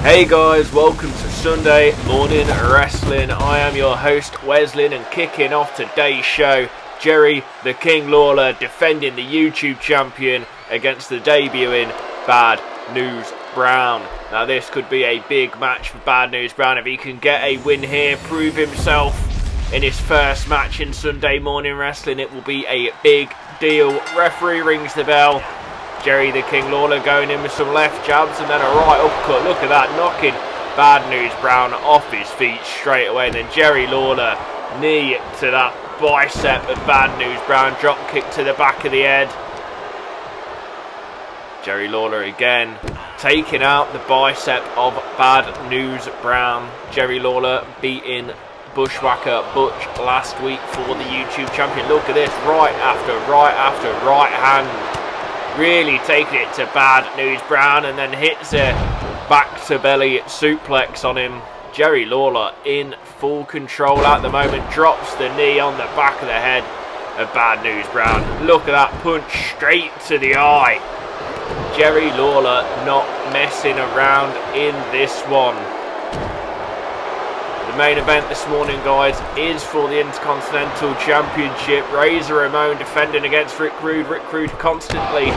Hey guys, welcome to Sunday Morning Wrestling. I am your host Wesley, and kicking off today's show, Jerry the King Lawler defending the YouTube champion against the debuting Bad News Brown. Now this could be a big match for Bad News Brown if he can get a win here, prove himself in his first match in Sunday Morning Wrestling. It will be a big deal. Referee rings the bell. Jerry the King Lawler going in with some left jabs and then a right uppercut. Look at that, knocking Bad News Brown off his feet straight away. And then Jerry Lawler, knee to that bicep of Bad News Brown, drop kick to the back of the head. Jerry Lawler again, taking out the bicep of Bad News Brown. Jerry Lawler beating Bushwhacker Butch last week for the YouTube champion. Look at this, right after right hand. Really taking it to Bad News Brown and then hits a back to belly suplex on him. Jerry Lawler in full control at the moment, drops the knee on the back of the head of Bad News Brown. Look at that punch straight to the eye. Jerry Lawler not messing around in this one. The main event this morning, guys, is for the Intercontinental Championship. Ramon defending against Rick Rude. Rick Rude constantly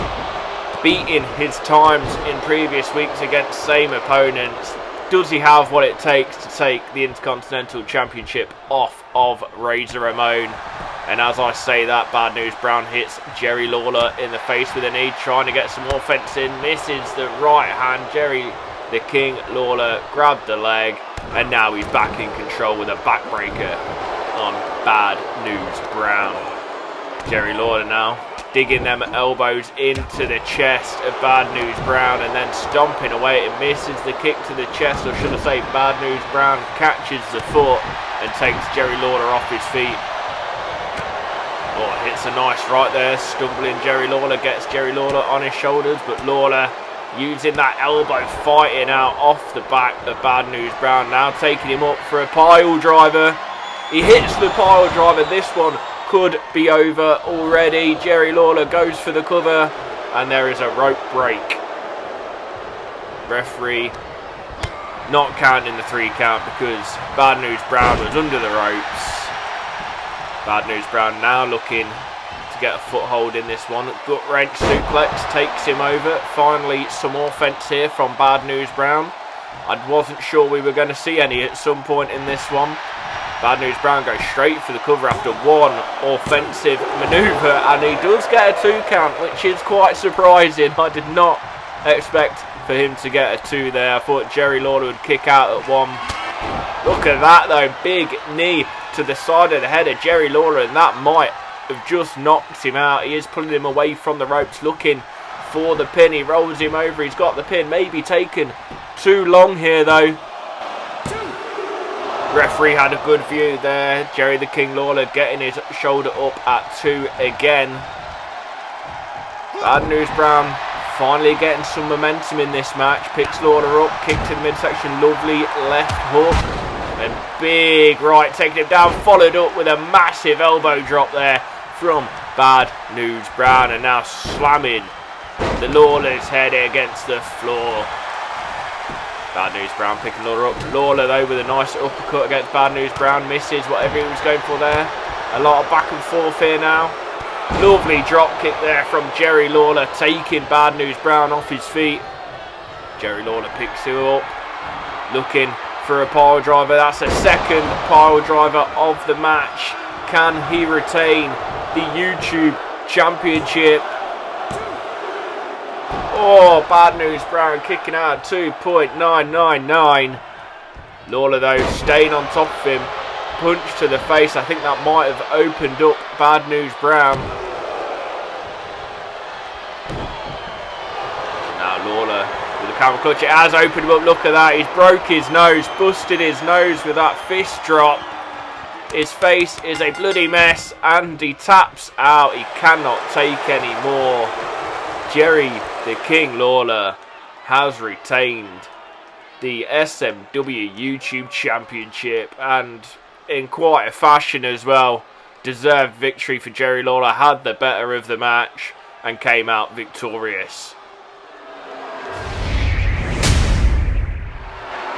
beating his times in previous weeks against same opponents. Does he have what it takes to take the Intercontinental Championship off of Ramon? And as I say that, Bad News Brown hits Jerry Lawler in the face with a knee, trying to get some offense in. Misses the right hand. Jerry the King Lawler grabbed the leg, and now he's back in control with a backbreaker on Bad News Brown. Jerry Lawler now digging them elbows into the chest of Bad News Brown and then stomping away. It misses the kick to the chest, or should I say Bad News Brown catches the foot and takes Jerry Lawler off his feet. Oh, hits a nice right there. Stumbling Jerry Lawler gets Jerry Lawler on his shoulders, but Lawler using that elbow, fighting out off the back of Bad News Brown. Now taking him up for a pile driver. He hits the pile driver. This one could be over already. Jerry Lawler goes for the cover, and there is a rope break. Referee not counting the 3 count because Bad News Brown was under the ropes. Bad News Brown now looking to get a foothold in this one. Gut wrench suplex takes him over. Finally some offense here from Bad News Brown. I wasn't sure we were going to see any at some point in this one. Bad News Brown goes straight for the cover after one offensive manoeuvre, and he does get a 2 count, which is quite surprising. I did not expect for him to get a 2 there. I thought Jerry Lawler would kick out at 1. Look at that though, big knee to the side of the head of Jerry Lawler, and that might have just knocked him out. He is pulling him away from the ropes, looking for the pin. He rolls him over, he's got the pin, maybe taken too long here though. Referee had a good view there. Jerry the King Lawler getting his shoulder up at 2 again. Bad News Brown finally getting some momentum in this match. Picks Lawler up, kick to the midsection, lovely left hook. And big right, taking him down, followed up with a massive elbow drop there from Bad News Brown. And now slamming the Lawler's head against the floor. Bad News Brown picking Lawler up. Lawler though with a nice uppercut against Bad News Brown. Misses whatever he was going for there. A lot of back and forth here now. Lovely drop kick there from Jerry Lawler, taking Bad News Brown off his feet. Jerry Lawler picks him up, looking for a pile driver. That's a second pile driver of the match. Can he retain the YouTube Championship? Oh, Bad News Brown kicking out at 2.999. Lawler though staying on top of him. Punch to the face. I think that might have opened up Bad News Brown. Now Lawler with the camera clutch. It has opened him up. Look at that. He's broke his nose. Busted his nose with that fist drop. His face is a bloody mess. And he taps out. He cannot take any more. Jerry the King Lawler has retained the SMW YouTube Championship, and in quite a fashion as well. Deserved victory for Jerry Lawler, had the better of the match and came out victorious.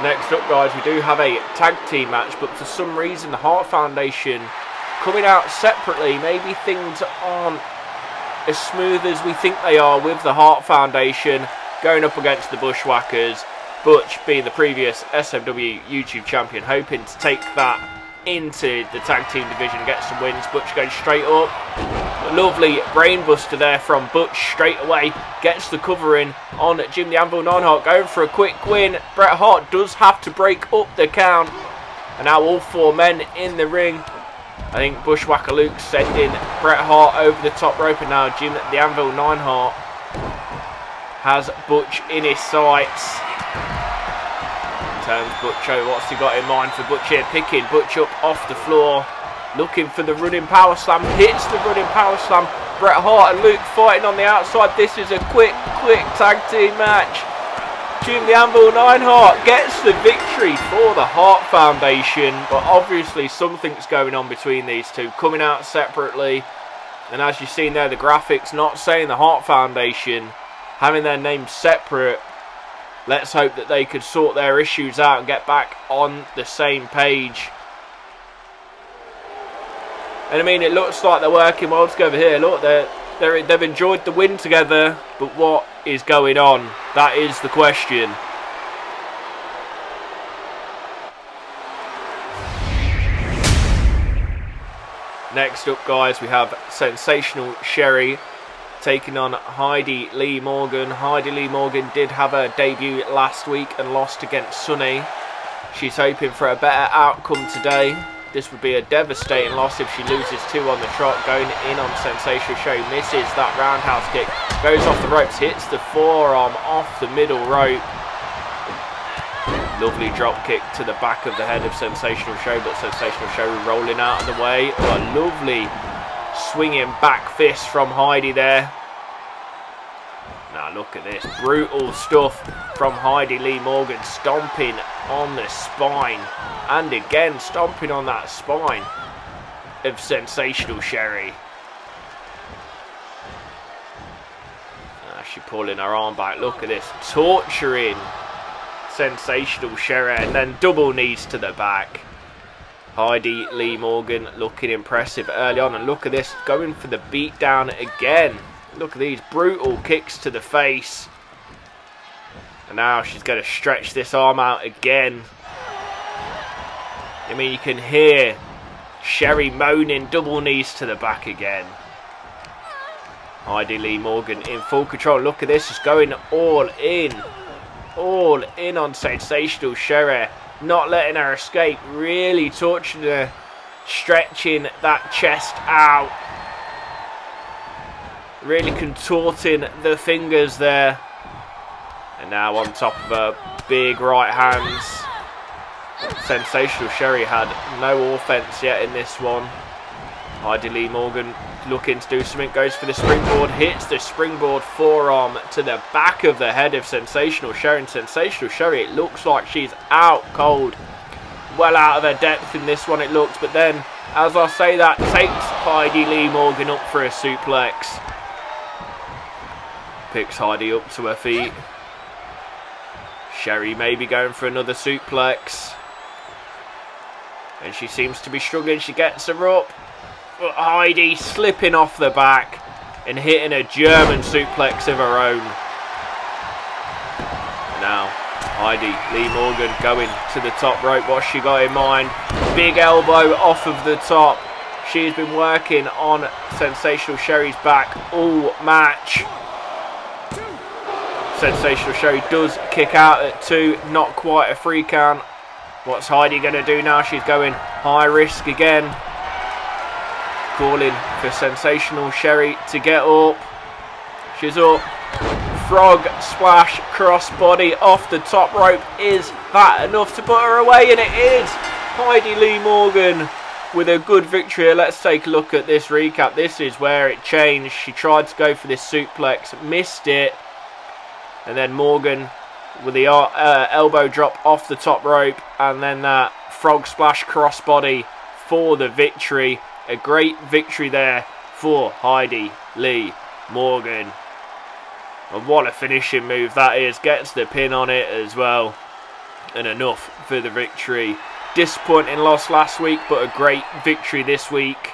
Next up, guys, we do have a tag team match, but for some reason the Hart Foundation coming out separately. Maybe things aren't as smooth as we think they are with the Hart Foundation going up against the Bushwhackers. Butch, being the previous SMW YouTube champion, hoping to take that into the tag team division and get some wins. Butch goes straight up. Lovely brainbuster there from Butch straight away. Gets the cover in on Jim the Anvil Neidhart, going for a quick win. Bret Hart does have to break up the count. And now all four men in the ring. I think Bushwhacker Luke sending Bret Hart over the top rope, and now Jim the Anvil Neidhart has Butch in his sights. Turns Butch over. What's he got in mind for Butch here? Picking Butch up off the floor. Looking for the running power slam. Hits the running power slam. Bret Hart and Luke fighting on the outside. This is a quick tag team match. Jim the Anvil Neidhart gets the victory for the Hart Foundation. But obviously something's going on between these two. Coming out separately. And as you've seen there, the graphics not saying the Hart Foundation. Having their names separate. Let's hope that they could sort their issues out and get back on the same page. And I mean, it looks like they're working well together here. Look, they've enjoyed the win together. But what is going on? That is the question. Next up, guys, we have Sensational Sherri taking on Heidi Lee Morgan. Heidi Lee Morgan did have her debut last week and lost against Sunny. She's hoping for a better outcome today. This would be a devastating loss if she loses two on the trot. Going in on Sensational Sherri, misses that roundhouse kick, goes off the ropes, hits the forearm off the middle rope. Lovely drop kick to the back of the head of Sensational Sherri, but Sensational Sherri rolling out of the way. A lovely swinging back fist from Heidi there. Now look at this, brutal stuff from Heidi Lee Morgan, stomping on the spine, and again stomping on that spine of Sensational Sherri. She's pulling her arm back. Look at this, torturing Sensational Sherri, and then double knees to the back. Heidi Lee Morgan looking impressive early on, and look at this, going for the beatdown again. Look at these brutal kicks to the face. And now she's going to stretch this arm out again. I mean, you can hear Sherri moaning, double knees to the back again. Heidi Lee Morgan in full control. Look at this, just going all in on Sensational Sherri. Not letting her escape, really torturing her, stretching that chest out, really contorting the fingers there. And now on top of her big right hands. Sensational Sherri had no offense yet in this one. Heidi Lee Morgan looking to do something, goes for the springboard, hits the springboard forearm to the back of the head of Sensational Sherri. And Sensational Sherri, it looks like she's out cold, well out of her depth in this one it looks, but then as I say that, takes Heidi Lee Morgan up for a suplex. Picks Heidi up to her feet. Sherri maybe going for another suplex, and she seems to be struggling. She gets her up, but Heidi slipping off the back and hitting a German suplex of her own. Now Heidi Lee Morgan going to the top rope. What's she got in mind? Big elbow off of the top. She's been working on Sensational Sherri's back all match. Sensational Sherri does kick out at 2, not quite a 3 count. What's Heidi going to do now? She's going high risk again. Calling for Sensational Sherri to get up. She's up. Frog splash crossbody off the top rope. Is that enough to put her away? And it is. Heidi Lee Morgan with a good victory. Let's take a look at this recap. This is where it changed. She tried to go for this suplex, missed it. And then Morgan with the elbow drop off the top rope. And then that frog splash crossbody for the victory. A great victory there for Heidi Lee Morgan. And what a finishing move that is. Gets the pin on it as well. than enough for the victory. Disappointing loss last week, but a great victory this week.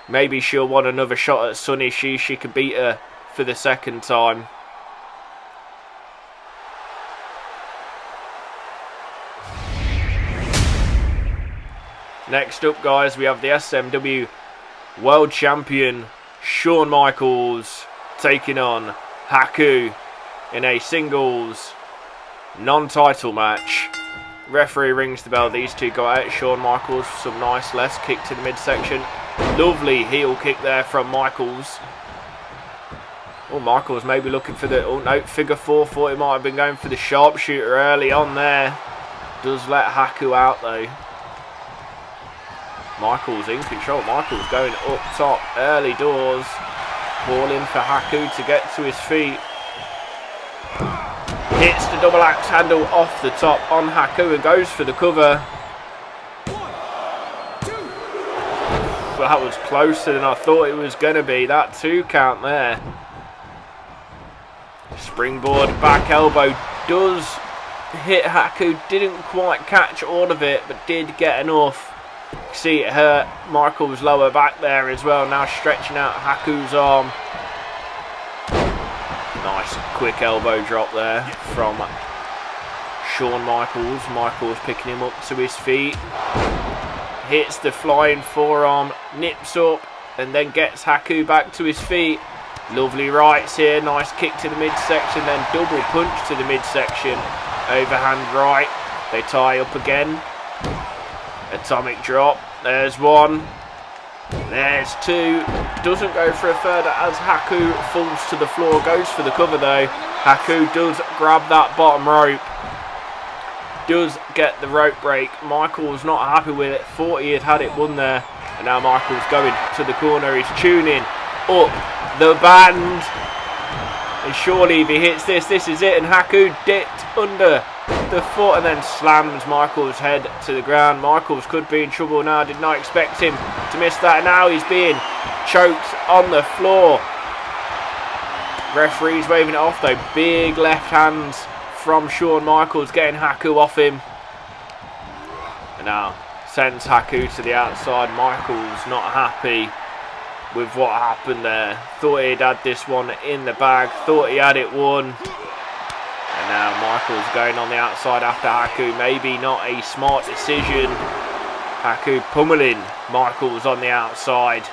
Maybe she'll want another shot at Sunny. She can beat her for the second time. Next up, guys, we have the SMW World Champion Shawn Michaels taking on Haku in a singles non-title match. Referee rings the bell. These two go out. Shawn Michaels for some nice left kick to the midsection. Lovely heel kick there from Michaels. Oh, Michaels maybe looking for the... Oh, no, figure four. Thought he might have been going for the sharpshooter early on there. Does let Haku out, though. Michaels in control. Michaels going up top. Early doors. Calling for Haku to get to his feet. Hits the double axe handle off the top on Haku and goes for the cover. That was closer than I thought it was going to be. That 2 count there. Springboard back elbow does hit Haku. Didn't quite catch all of it, but did get enough. See it hurt Michael's lower back there as well. Now stretching out Haku's arm. Nice quick elbow drop there from Shawn Michaels. Michaels picking him up to his feet. Hits the flying forearm, nips up, and then gets Haku back to his feet. Lovely rights here. Nice kick to the midsection, then double punch to the midsection. Overhand right. They tie up again. Atomic drop. There's one. There's two. Doesn't go for a third as Haku falls to the floor. Goes for the cover though. Haku does grab that bottom rope. Does get the rope break. Michael's not happy with it. Thought he had it won there. And now Michael's going to the corner. He's tuning up the band. And surely if he hits this, this is it. And Haku dipped under the foot and then slams Michael's head to the ground. Michaels could be in trouble now. Did not expect him to miss that. Now he's being choked on the floor. Referee's waving it off though. Big left hands from Shawn Michaels getting Haku off him. And now sends Haku to the outside. Michaels not happy with what happened there. Thought he'd had this one in the bag. Thought he had it won. And now Michaels going on the outside after Haku. Maybe not a smart decision. Haku pummeling Michaels on the outside.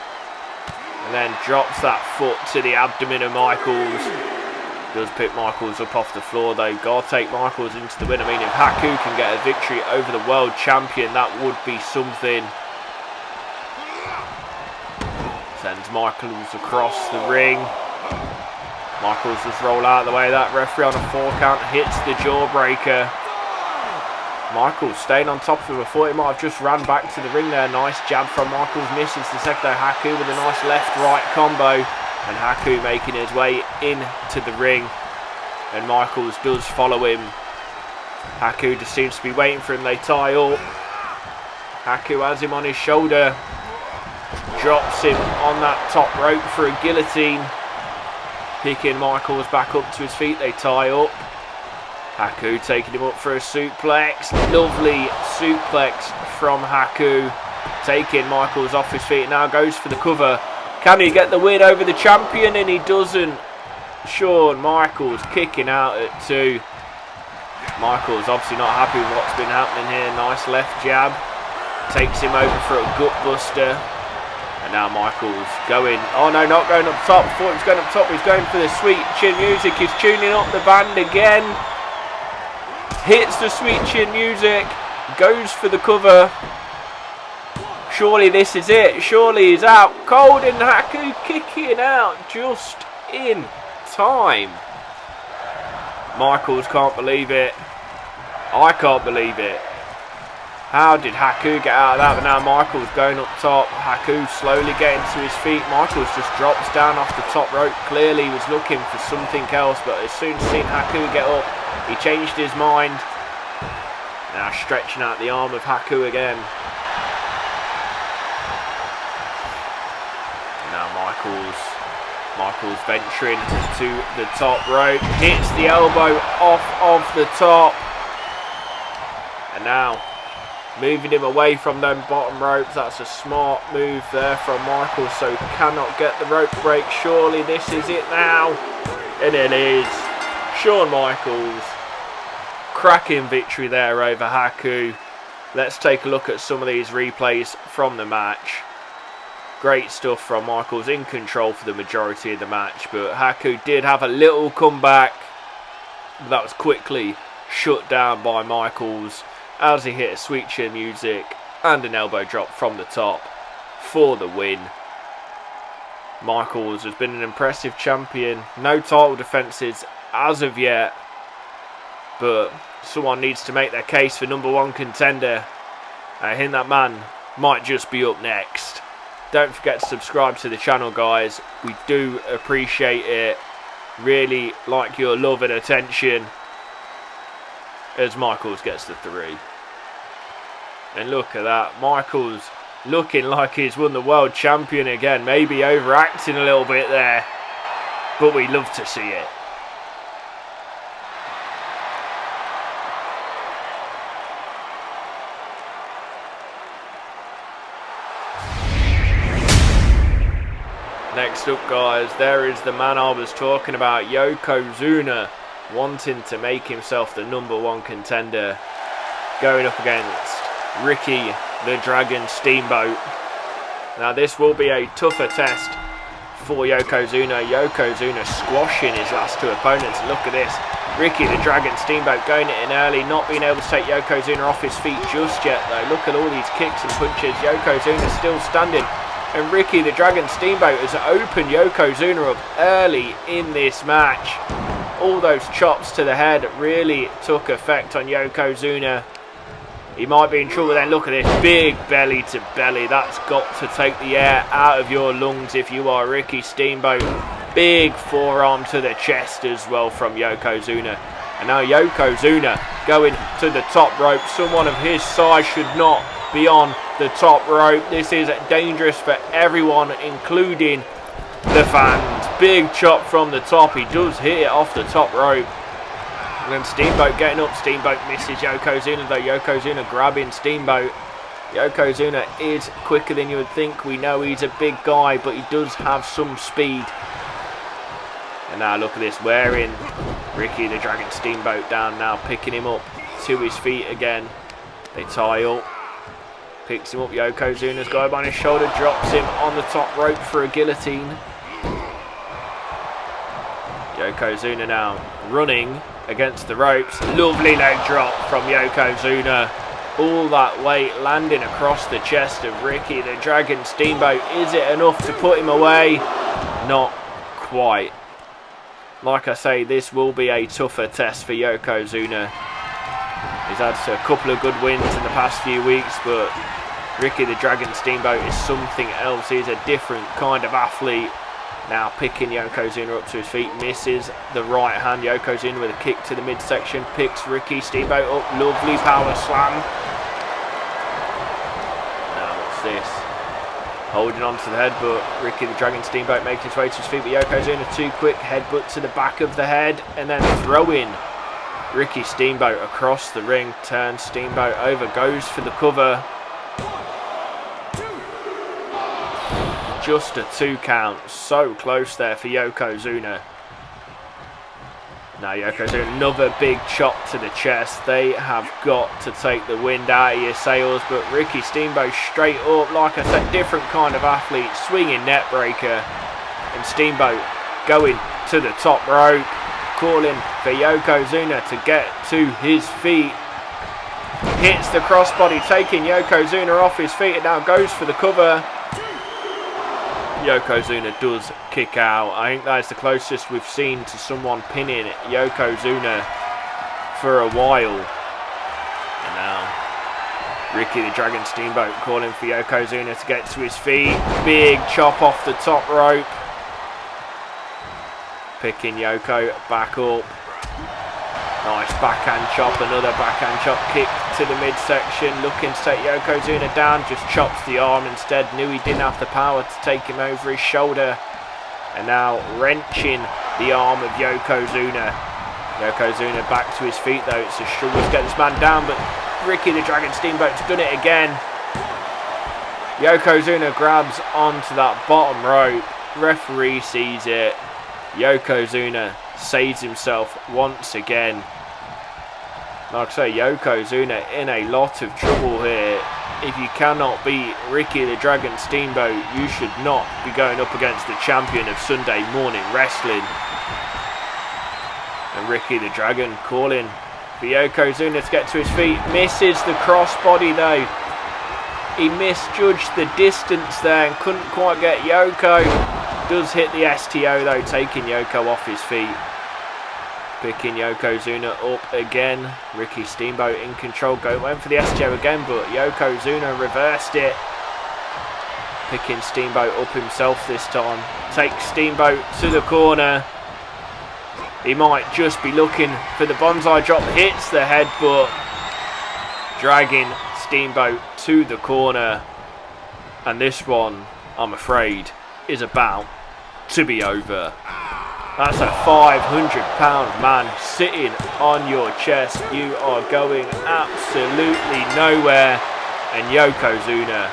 And then drops that foot to the abdomen of Michaels. Does pick Michaels up off the floor though. Gotta take Michaels into the win. I mean, if Haku can get a victory over the world champion, that would be something. Sends Michaels across the ring. Michaels just roll out of the way. That referee on a 4 count hits the jawbreaker. Michaels staying on top of him. I thought he might have just ran back to the ring there. Nice jab from Michaels. Misses the second though. Haku with a nice left-right combo. And Haku making his way into the ring. And Michaels does follow him. Haku just seems to be waiting for him. They tie up. Haku has him on his shoulder. Drops him on that top rope for a guillotine. Picking Michaels back up to his feet. They tie up. Haku taking him up for a suplex. Lovely suplex from Haku. Taking Michaels off his feet. Now goes for the cover. Can he get the win over the champion? And he doesn't. Shawn Michaels kicking out at 2. Michaels obviously not happy with what's been happening here. Nice left jab. Takes him over for a gut buster. And now Michaels going. Oh no, not going up top. Thought he was going up top. He's going for the sweet chin music. He's tuning up the band again. Hits the sweet chin music. Goes for the cover. Surely this is it. Surely he's out cold, and Haku kicking out just in time. Michaels can't believe it. I can't believe it. How did Haku get out of that? But now Michaels going up top. Haku slowly getting to his feet. Michaels just drops down off the top rope. Clearly he was looking for something else, but as soon as seen Haku get up, he changed his mind. Now stretching out the arm of Haku again. Now Michaels venturing to the top rope. Hits the elbow off of the top. And now, moving him away from them bottom ropes. That's a smart move there from Michaels. So cannot get the rope break. Surely this is it now. And it is. Shawn Michaels. Cracking victory there over Haku. Let's take a look at some of these replays from the match. Great stuff from Michaels, in control for the majority of the match. But Haku did have a little comeback. But that was quickly shut down by Michaels as he hit a sweet chin music and an elbow drop from the top for the win. Michaels has been an impressive champion. No title defences as of yet. But someone needs to make their case for #1 contender. I think that man might just be up next. Don't forget to subscribe to the channel, guys. We do appreciate it. Really like your love and attention. As Michaels gets the 3. And look at that. Michaels looking like he's won the world champion again. Maybe overacting a little bit there. But we love to see it. Next up, guys, there is the man I was talking about, Yokozuna, wanting to make himself the #1 contender, going up against Ricky the Dragon Steamboat. Now this will be a tougher test for Yokozuna. Yokozuna squashing his last 2 opponents. Look at this, Ricky the Dragon Steamboat going it in early, not being able to take Yokozuna off his feet just yet though. Look at all these kicks and punches. Yokozuna still standing. And Ricky the Dragon Steamboat has opened Yokozuna up early in this match. All those chops to the head really took effect on Yokozuna. He might be in trouble then. Look at this, big belly to belly. That's got to take the air out of your lungs if you are Ricky Steamboat. Big forearm to the chest as well from Yokozuna. And now Yokozuna going to the top rope. Someone of his size should not be on the top rope. This is dangerous for everyone, including the fans. Big chop from the top. He does hit it off the top rope. And then Steamboat getting up. Steamboat misses Yokozuna though. Yokozuna grabbing Steamboat. Yokozuna is quicker than you would think. We know he's a big guy, but he does have some speed. And now look at this, wearing Ricky the Dragon Steamboat down now, picking him up to his feet again. They tie up. Picks him up, Yokozuna's got him on his shoulder, drops him on the top rope for a guillotine. Yokozuna now running against the ropes. Lovely leg drop from Yokozuna. All that weight landing across the chest of Ricky the Dragon Steamboat. Is it enough to put him away? Not quite. Like I say, this will be a tougher test for Yokozuna. He's had a couple of good wins in the past few weeks, but Ricky the Dragon Steamboat is something else. He's a different kind of athlete. Now picking Yokozuna up to his feet, misses the right hand. Yokozuna with a kick to the midsection, picks Ricky Steamboat up. Lovely power slam. Now what's this? Holding on to the headbutt. Ricky the Dragon Steamboat making his way to his feet, but Yokozuna too quick. Headbutt to the back of the head, and then throwing Ricky Steamboat across the ring. Turns Steamboat over, goes for the cover. Just a 2 count. So close there for Yokozuna. Now Yokozuna, another big chop to the chest. They have got to take the wind out of your sails, but Ricky Steamboat straight up, like I said, different kind of athlete, swinging net breaker. And Steamboat going to the top rope, calling for Yokozuna to get to his feet. Hits the crossbody, taking Yokozuna off his feet, and now goes for the cover. Yokozuna does kick out. I think that is the closest we've seen to someone pinning Yokozuna for a while. And now Ricky the Dragon Steamboat calling for Yokozuna to get to his feet. Big chop off the top rope. Picking Yoko back up. Nice backhand chop, another backhand chop, kick to the midsection, looking to take Yokozuna down, just chops the arm instead. Knew he didn't have the power to take him over his shoulder. And now wrenching the arm of Yokozuna. Yokozuna back to his feet though. It's a struggle to get this man down, but Ricky the Dragon Steamboat's done it again. Yokozuna grabs onto that bottom rope. Referee sees it. Yokozuna saves himself once again. Like I say, Yokozuna in a lot of trouble here. If you cannot beat Ricky the Dragon Steamboat, you should not be going up against the champion of Sunday morning wrestling. And Ricky the Dragon calling for Yokozuna to get to his feet. Misses the crossbody though. He misjudged the distance there and couldn't quite get Yoko. Does hit the STO though, taking Yoko off his feet. Picking Yokozuna up again. Ricky Steamboat in control. Went for the STO again, but Yokozuna reversed it. Picking Steamboat up himself this time. Takes Steamboat to the corner. He might just be looking for the bonsai drop. Hits the head, but dragging Steamboat to the corner. And this one, I'm afraid, is about to be over. That's a 500-pound man sitting on your chest. You are going absolutely nowhere. And Yokozuna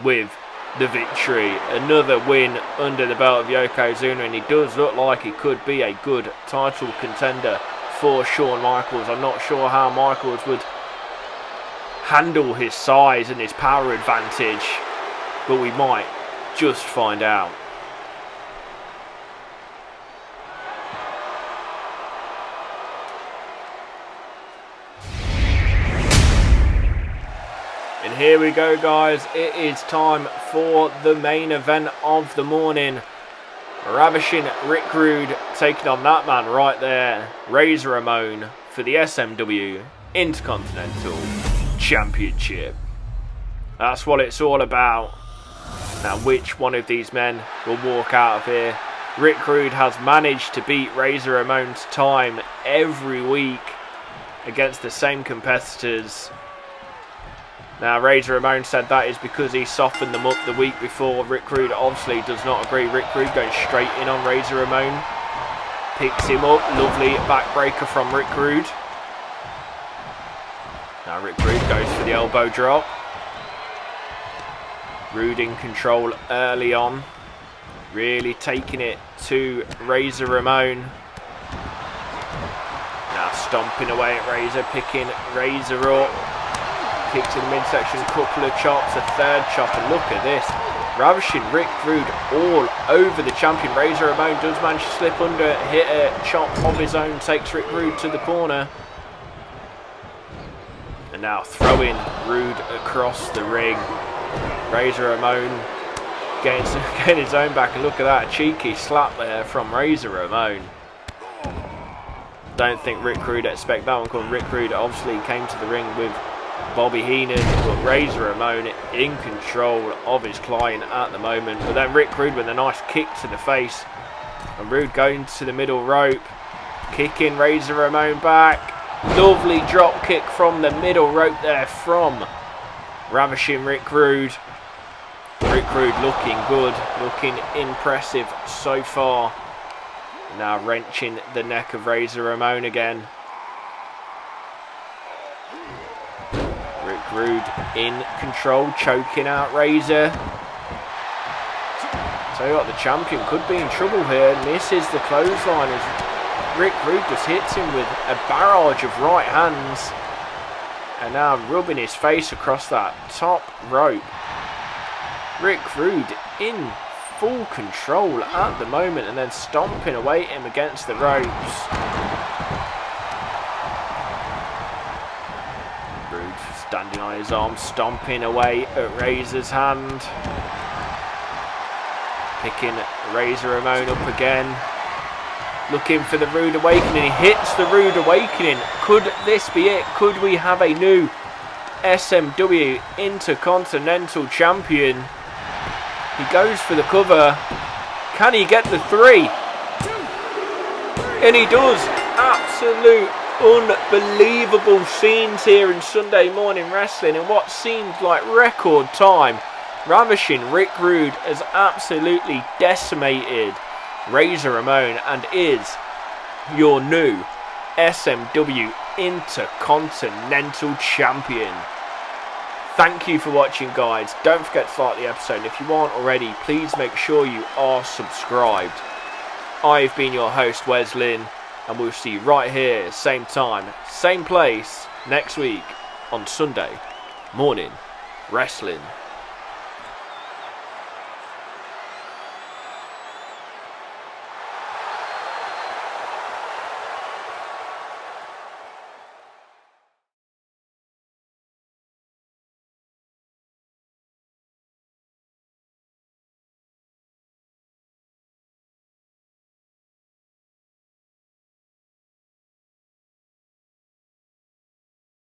with the victory. Another win under the belt of Yokozuna, and he does look like he could be a good title contender for Shawn Michaels. I'm not sure how Michaels would handle his size and his power advantage, but we might just find out. And here we go, guys. It is time for the main event of the morning. Ravishing Rick Rude taking on that man right there, Razor Ramon, for the SMW Intercontinental Championship. That's what it's all about. Now, which one of these men will walk out of here? Rick Rude has managed to beat Razor Ramon's time every week against the same competitors. Now, Razor Ramon said that is because he softened them up the week before. Rick Rude obviously does not agree. Rick Rude going straight in on Razor Ramon. Picks him up. Lovely backbreaker from Rick Rude. Now Rick Rude goes for the elbow drop. Rude in control early on. Really taking it to Razor Ramon. Now stomping away at Razor. Picking Razor up. Kick to the midsection, couple of chops, a third chop, and look at this. Ravishing Rick Rude all over the champion. Razor Ramon does manage to slip under, hit a chop of his own, takes Rick Rude to the corner. And now throwing Rude across the ring. Razor Ramon getting his own back, and look at that, a cheeky slap there from Razor Ramon. Don't think Rick Rude expect that one coming. Rick Rude obviously came to the ring with Bobby Heenan, but Razor Ramon in control of his client at the moment. But then Rick Rude with a nice kick to the face, and Rude going to the middle rope, kicking Razor Ramon back. Lovely drop kick from the middle rope there from Ravishing Rick Rude. Rick Rude looking good, looking impressive so far. Now wrenching the neck of Razor Ramon again. Rick Rude in control, choking out Razor. Tell you what, the champion could be in trouble here. Misses the clothesline as Rick Rude just hits him with a barrage of right hands. And now rubbing his face across that top rope. Rick Rude in full control at the moment, and then stomping away at him against the ropes. Rude standing on his arm, stomping away at Razor's hand. Picking Razor Ramon up again. Looking for the Rude Awakening. He hits the Rude Awakening. Could this be it? Could we have a new SMW Intercontinental Champion? He goes for the cover. Can he get the 3? And he does. Absolute unbelievable scenes here in Sunday Morning Wrestling in what seems like record time. Ravishing Rick Rude has absolutely decimated Razor Ramon and is your new SMW Intercontinental Champion. Thank you for watching, guys. Don't forget to like the episode, and if you aren't already, please make sure you are subscribed. I've been your host, Wes Lynn, and we'll see you right here, same time, same place, next week on Sunday Morning Wrestling.